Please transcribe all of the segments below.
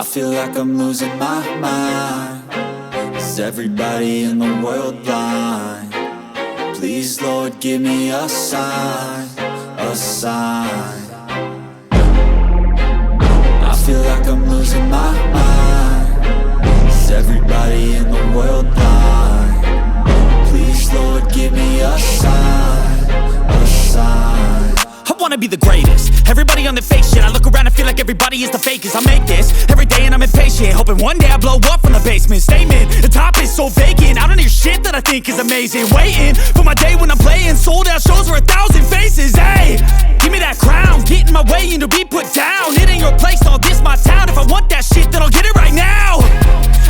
I feel like I'm losing my mind. Is everybody in the world blind? Please, Lord, give me a sign, a sign. I feel like I'm losing my mind. Is everybody in the world blind? Please, Lord, give me a sign, a sign. I wanna be the greatest. Everybody on the fake shit. I look around and feel like everybody is the fakest. I make this every day and I'm impatient, hoping one day I blow up from the basement. Statement, the top is so vacant. I don't hear shit that I think is amazing. Waiting for my day when I'm playing sold out shows for 1,000 faces. Hey, give me that crown, get in my way and to be put down. It ain't your place, all this my town. If I want that shit, then I'll get it right now.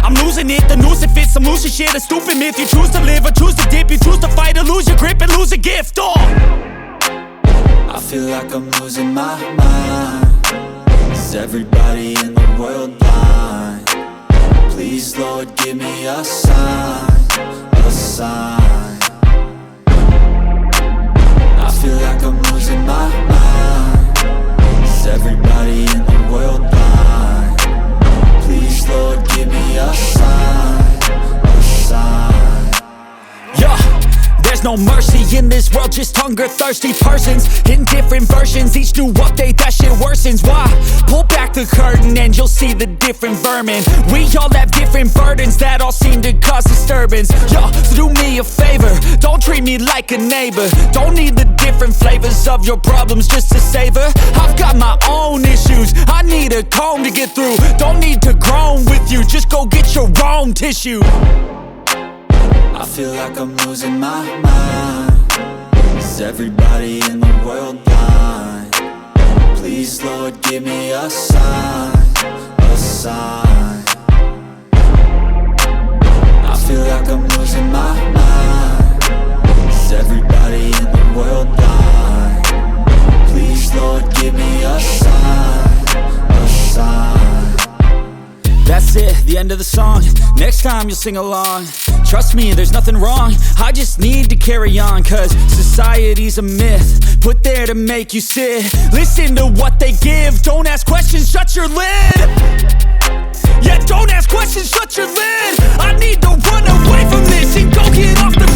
I'm losing it, the noose it fits. I'm losing shit, a stupid myth. You choose to live or choose to dip. You choose to fight or lose your grip and lose a gift. I feel like I'm losing my mind. Is everybody in the world blind? Please, Lord, give me a sign, a sign. I feel like I'm losing my mind. Is everybody in the world blind? Please, Lord, give me a sign, a sign. Yeah. There's no mercy in this world, just hunger-thirsty persons in different versions. Each new update, that shit worsens. Why? Pull back the curtain and you'll see the different vermin. We all have different burdens that all seem to cause disturbance. Yo, so do me a favor, don't treat me like a neighbor. Don't need the different flavors of your problems just to savor. I've got my own issues, I need a comb to get through. Don't need to groan with you, just go get your own tissue. I feel like I'm losing my mind. Is everybody in the world blind? Please, Lord, give me a sign, a sign. I feel like I'm losing my mind. Is everybody in the world blind? Please, Lord, give me a sign, a sign. That's it, the end of the song. Next time you'll sing along. Trust me, there's nothing wrong. I just need to carry on, cause society's a myth put there to make you sit. Listen to what they give. Don't ask questions, shut your lid. Yeah, don't ask questions, shut your lid. I need to run away from this and go get off the